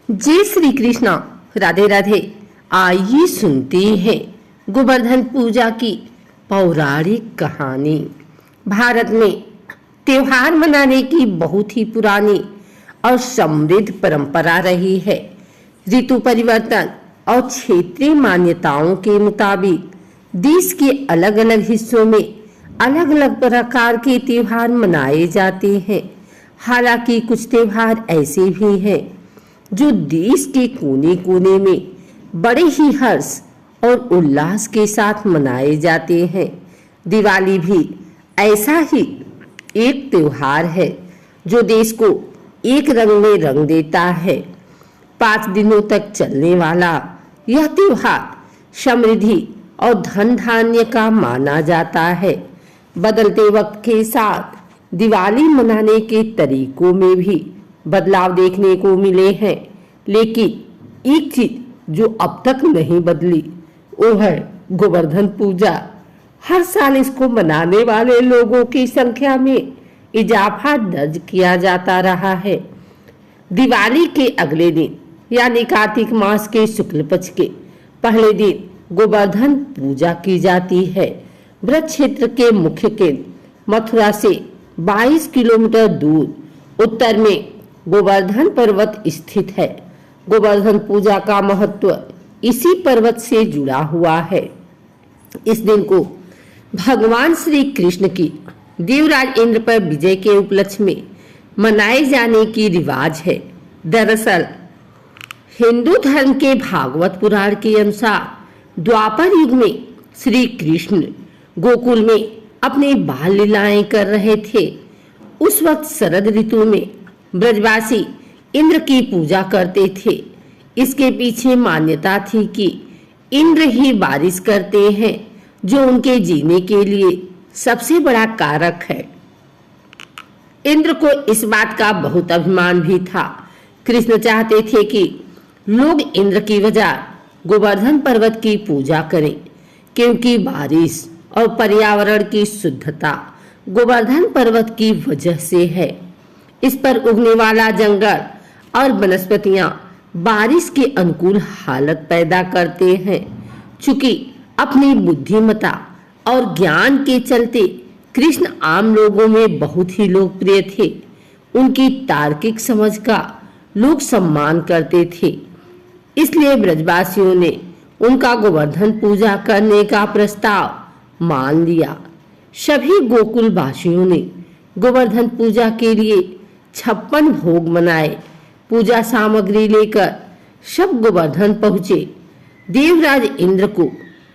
जय श्री कृष्णा। राधे राधे। आइए सुनते हैं गोवर्धन पूजा की पौराणिक कहानी। भारत में त्योहार मनाने की बहुत ही पुरानी और समृद्ध परंपरा रही है। ऋतु परिवर्तन और क्षेत्रीय मान्यताओं के मुताबिक देश के अलग अलग हिस्सों में अलग अलग प्रकार के त्योहार मनाए जाते हैं। हालांकि कुछ त्योहार ऐसे भी हैं जो देश के कोने कोने में बड़े ही हर्ष और उल्लास के साथ मनाए जाते हैं। दिवाली भी ऐसा ही एक त्योहार है जो देश को एक रंग में रंग देता है। 5 दिनों तक चलने वाला यह त्योहार समृद्धि और धन धान्य का माना जाता है। बदलते वक्त के साथ दिवाली मनाने के तरीकों में भी बदलाव देखने को मिले हैं, लेकिन एक चीज जो अब तक नहीं बदली वो है गोवर्धन पूजा। हर साल इसको मनाने वाले लोगों की संख्या में इजाफा दर्ज किया जाता रहा है। दिवाली के अगले दिन यानी कार्तिक मास के शुक्ल पक्ष के पहले दिन गोवर्धन पूजा की जाती है। ब्रज क्षेत्र के मुख्य केंद्र मथुरा से 22 किलोमीटर दूर उत्तर में गोवर्धन पर्वत स्थित है। गोवर्धन पूजा का महत्व इसी पर्वत से जुड़ा हुआ है। इस दिन को भगवान श्री कृष्ण की देवराज इंद्र पर विजय के उपलक्ष्य में मनाए जाने की रिवाज है। दरअसल हिंदू धर्म के भागवत पुराण के अनुसार द्वापर युग में श्री कृष्ण गोकुल में अपने बाल लीलाएं कर रहे थे। उस वक्त शरद ऋतु में ब्रजवासी इंद्र की पूजा करते थे। इसके पीछे मान्यता थी कि इंद्र ही बारिश करते हैं, जो उनके जीने के लिए सबसे बड़ा कारक है। इंद्र को इस बात का बहुत अभिमान भी था। कृष्ण चाहते थे कि लोग इंद्र की वजह गोवर्धन पर्वत की पूजा करें, क्योंकि बारिश और पर्यावरण की शुद्धता गोवर्धन पर्वत की वजह से है। इस पर उगने वाला जंगल और वनस्पतियां बारिश के अनुकूल हालत पैदा करते हैं। चूंकि अपनी बुद्धिमता और ज्ञान के चलते कृष्ण आम लोगों में बहुत ही लोकप्रिय थे। उनकी तार्किक समझ का लोग सम्मान करते थे। इसलिए ब्रजवासियों ने उनका गोवर्धन पूजा करने का प्रस्ताव मान लिया। सभी गोकुल वासियों ने गोवर्धन पूजा के लिए 56 भोग मनाए। पूजा सामग्री लेकर सब गोवर्धन पहुंचे। देवराज इंद्र को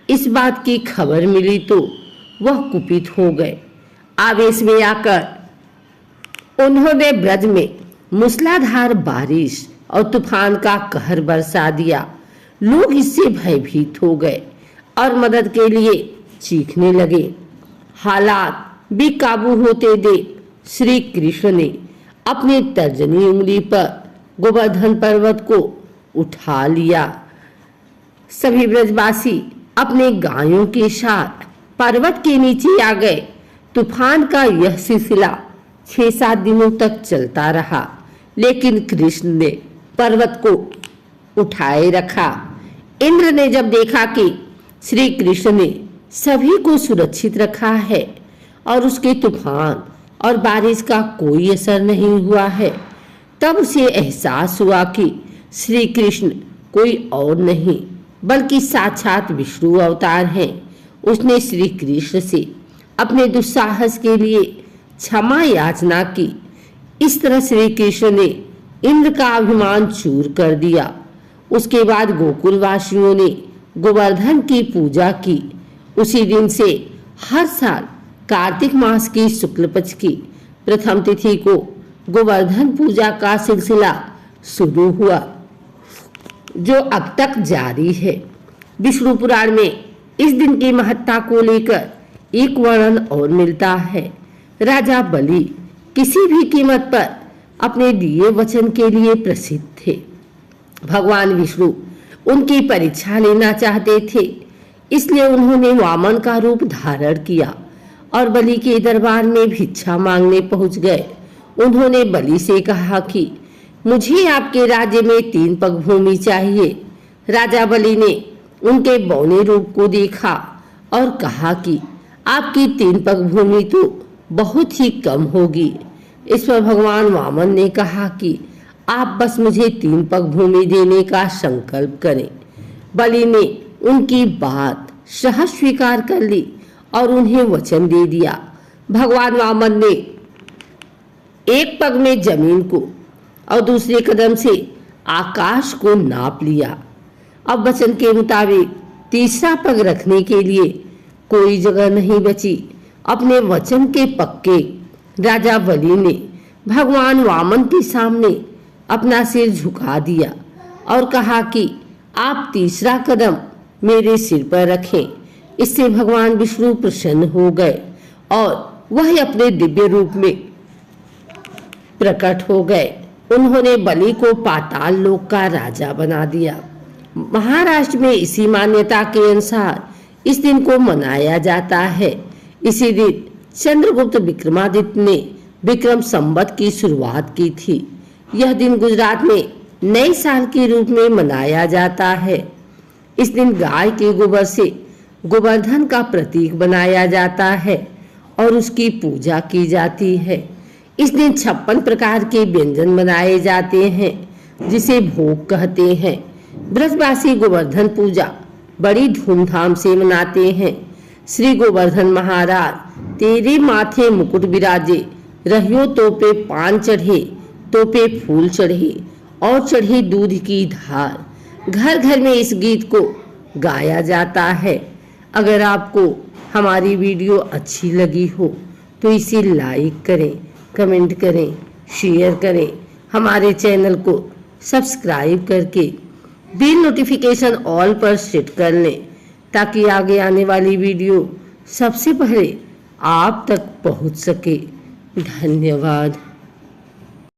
इस बात की खबर मिली तो वह कुपित हो गए। आवेश में आकर उन्होंने ब्रज में मूसलाधार बारिश और तूफान का कहर बरसा दिया। लोग इससे भयभीत हो गए और मदद के लिए चीखने लगे। हालात बेकाबू होते देख श्री कृष्ण ने अपनी तर्जनी उंगली पर गोवर्धन पर्वत को उठा लिया। सभी ब्रजवासी अपने गायों के साथ पर्वत के नीचे आ गए। तूफान का यह सिलसिला 6-7 दिनों तक चलता रहा, लेकिन कृष्ण ने पर्वत को उठाए रखा। इंद्र ने जब देखा कि श्री कृष्ण ने सभी को सुरक्षित रखा है और उसके तूफान और बारिश का कोई असर नहीं हुआ है, तब उसे एहसास हुआ कि श्री कृष्ण कोई और नहीं बल्कि साक्षात विष्णु अवतार हैं। उसने श्री कृष्ण से अपने दुस्साहस के लिए क्षमा याचना की। इस तरह श्री कृष्ण ने इंद्र का अभिमान चूर कर दिया। उसके बाद गोकुल वासियों ने गोवर्धन की पूजा की। उसी दिन से हर साल कार्तिक मास की शुक्ल पक्ष की प्रथम तिथि को गोवर्धन पूजा का सिलसिला शुरू हुआ, जो अब तक जारी है। विष्णु पुराण में इस दिन की महत्ता को लेकर एक वर्णन और मिलता है। राजा बलि किसी भी कीमत पर अपने दिए वचन के लिए प्रसिद्ध थे। भगवान विष्णु उनकी परीक्षा लेना चाहते थे, इसलिए उन्होंने वामन का रूप धारण किया और बलि के दरबार में भिक्षा मांगने पहुंच गए। उन्होंने बलि से कहा कि मुझे आपके राज्य में 3 पग भूमि चाहिए। राजा बलि ने उनके बौने रूप को देखा और कहा कि आपकी 3 पग भूमि तो बहुत ही कम होगी। इस पर भगवान वामन ने कहा कि आप बस मुझे 3 पग भूमि देने का संकल्प करें। बलि ने उनकी बात सहज स्वीकार कर ली और उन्हें वचन दे दिया। भगवान वामन ने एक पग में जमीन को और दूसरे कदम से आकाश को नाप लिया। अब वचन के मुताबिक तीसरा पग रखने के लिए कोई जगह नहीं बची। अपने वचन के पक्के राजा बलि ने भगवान वामन के सामने अपना सिर झुका दिया और कहा कि आप तीसरा कदम मेरे सिर पर रखें। इससे भगवान विष्णु प्रसन्न हो गए और वह अपने दिव्य रूप में प्रकट हो गए। उन्होंने बलि को पाताल लोक का राजा बना दिया। महाराष्ट्र में इसी मान्यता के अनुसार इस दिन को मनाया जाता है। इसी दिन चंद्रगुप्त विक्रमादित्य ने विक्रम संवत की शुरुआत की थी। यह दिन गुजरात में नए साल के रूप में मनाया जाता है। इस दिन गाय के गोबर से गोवर्धन का प्रतीक बनाया जाता है और उसकी पूजा की जाती है। इस दिन 56 प्रकार के व्यंजन बनाए जाते हैं जिसे भोग कहते हैं। ब्रजवासी गोवर्धन पूजा बड़ी धूमधाम से मनाते हैं। श्री गोवर्धन महाराज तेरे माथे मुकुट विराजे, रहियो तो पे पान चढ़े, तो पे फूल चढ़े और चढ़े दूध की धार। घर घर में इस गीत को गाया जाता है। अगर आपको हमारी वीडियो अच्छी लगी हो तो इसे लाइक करें, कमेंट करें, शेयर करें। हमारे चैनल को सब्सक्राइब करके बेल नोटिफिकेशन ऑल पर सेट कर लें ताकि आगे आने वाली वीडियो सबसे पहले आप तक पहुंच सके। धन्यवाद।